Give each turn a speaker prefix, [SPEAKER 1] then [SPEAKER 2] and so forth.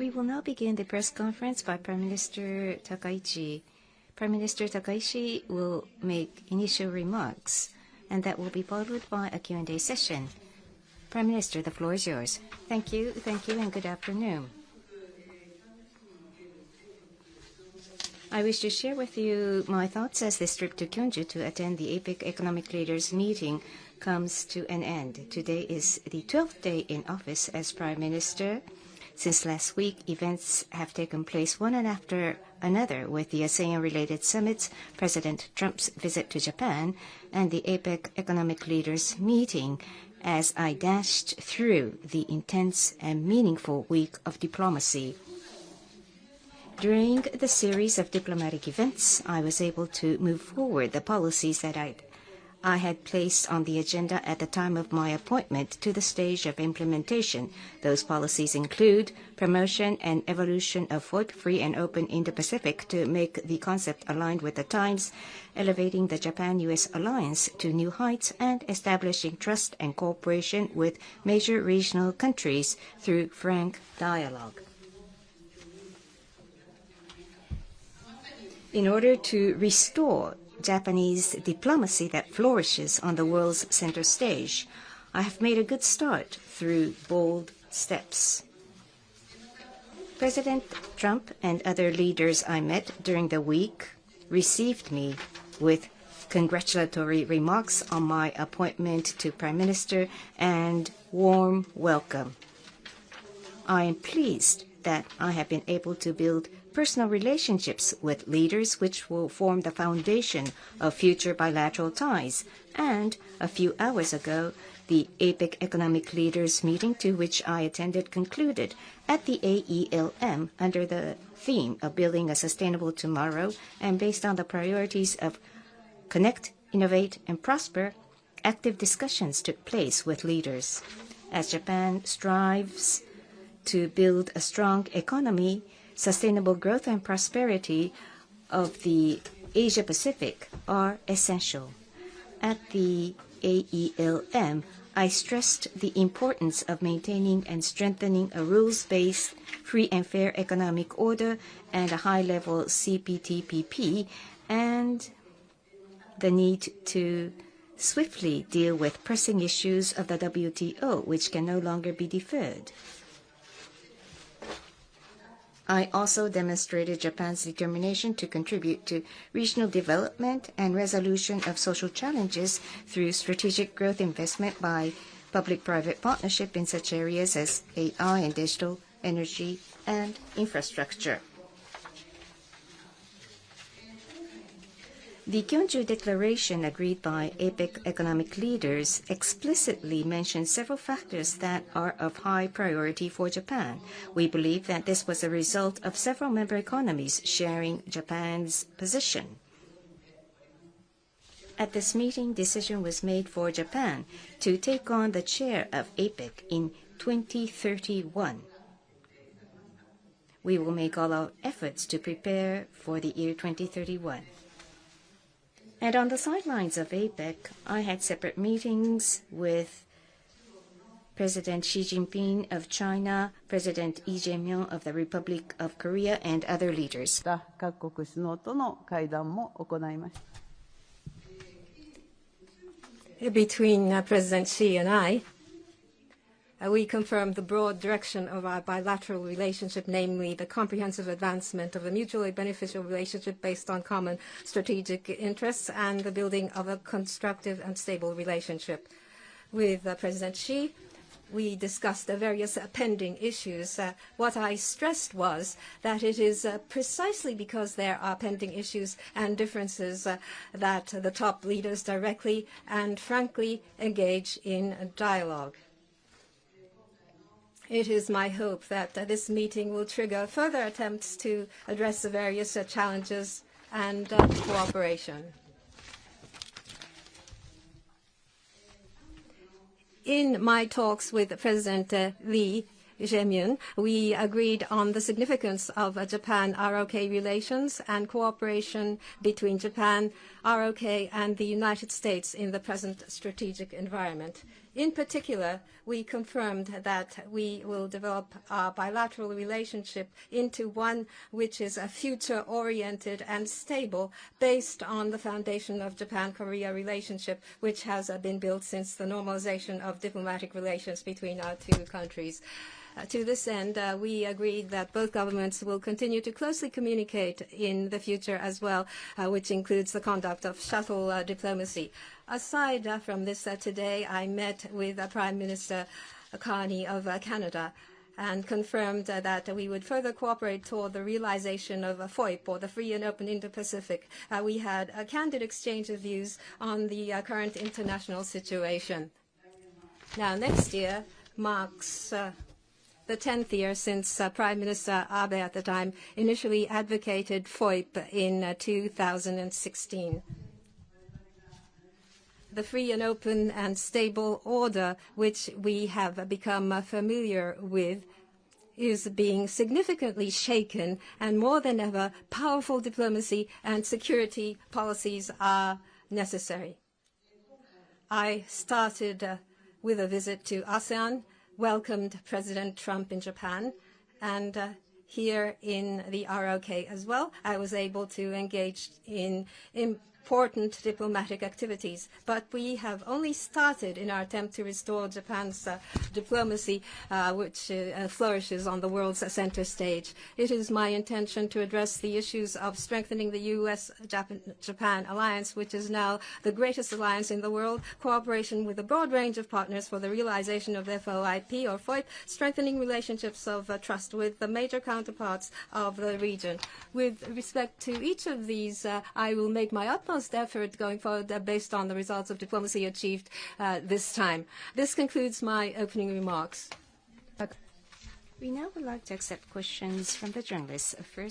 [SPEAKER 1] We will now begin the press conference by Prime Minister Takaichi. Prime Minister Takaichi will make initial remarks, and that will be followed by a Q&A session. Prime Minister, the floor is yours. Thank you, and good afternoon. I wish to share with you my thoughts as this trip to Gyeongju to attend the APEC Economic Leaders Meeting comes to an end. Today is the 12th day in office as Prime Minister. Since last week, events have taken place one after another with the ASEAN-related summits, President Trump's visit to Japan, and the APEC Economic Leaders Meeting as I dashed through the intense and meaningful week of diplomacy. During the series of diplomatic events, I was able to move forward the policies that I had placed on the agenda at the time of my appointment to the stage of implementation. Those policies include promotion and evolution of free and open Indo-Pacific to make the concept aligned with the times, elevating the Japan-US alliance to new heights, and establishing trust and cooperation with major regional countries through frank dialogue. In order to restore Japanese diplomacy that flourishes on the world's center stage, I have made a good start through bold steps. President Trump and other leaders I met during the week received me with congratulatory remarks on my appointment to Prime Minister and warm welcome. I am pleased that I have been able to build personal relationships with leaders which will form the foundation of future bilateral ties. And a few hours ago, the APEC Economic Leaders Meeting to which I attended concluded at the AELM under the theme of Building a Sustainable Tomorrow, and based on the priorities of Connect, Innovate, and Prosper, active discussions took place with leaders. As Japan strives to build a strong economy, sustainable growth and prosperity of the Asia-Pacific are essential. At the AELM, I stressed the importance of maintaining and strengthening a rules-based, free and fair economic order and a high-level CPTPP, and the need to swiftly deal with pressing issues of the WTO, which can no longer be deferred. I also demonstrated Japan's determination to contribute to regional development and resolution of social challenges through strategic growth investment by public-private partnership in such areas as AI and digital, energy, and infrastructure. The Gyeongju Declaration agreed by APEC economic leaders explicitly mentioned several factors that are of high priority for Japan. We believe that this was a result of several member economies sharing Japan's position. At this meeting, decision was made for Japan to take on the chair of APEC in 2031. We will make all our efforts to prepare for the year 2031. And on the sidelines of APEC, I had separate meetings with President Xi Jinping of China, President Lee Jae-myung of the Republic of Korea, and other leaders.
[SPEAKER 2] Between President Xi and I, we confirmed the broad direction of our bilateral relationship, namely the comprehensive advancement of a mutually beneficial relationship based on common strategic interests and the building of a constructive and stable relationship. With President Xi, we discussed the various pending issues. What I stressed was that it is precisely because there are pending issues and differences that the top leaders directly and frankly engage in dialogue. It is my hope that this meeting will trigger further attempts to address the various challenges and cooperation. In my talks with President Lee Jae-myung, we agreed on the significance of Japan-ROK relations and cooperation between Japan, ROK, and the United States in the present strategic environment. In particular, we confirmed that we will develop our bilateral relationship into one which is a future-oriented and stable, based on the foundation of Japan-Korea relationship, which has been built since the normalization of diplomatic relations between our two countries. To this end, we agreed that both governments will continue to closely communicate in the future as well, which includes the conduct of shuttle diplomacy. Aside from this, today I met with Prime Minister Carney of Canada and confirmed that we would further cooperate toward the realization of FOIP, or the Free and Open Indo-Pacific. We had a candid exchange of views on the current international situation. Now, next year marks the 10th year since Prime Minister Abe at the time initially advocated FOIP in 2016. The free and open and stable order, which we have become familiar with, is being significantly shaken, and more than ever, powerful diplomacy and security policies are necessary. I started with a visit to ASEAN, welcomed President Trump in Japan, and here in the ROK as well, I was able to engage in important diplomatic activities. But we have only started in our attempt to restore Japan's diplomacy, which flourishes on the world's center stage. It is my intention to address the issues of strengthening the U.S.-Japan alliance, which is now the greatest alliance in the world, cooperation with a broad range of partners for the realization of FOIP or FOIP, strengthening relationships of trust with the major counterparts of the region. With respect to each of these, I will make my utmost effort going forward based on the results of diplomacy achieved this time. This concludes my opening remarks.
[SPEAKER 1] We now would like to accept questions from the journalists. First,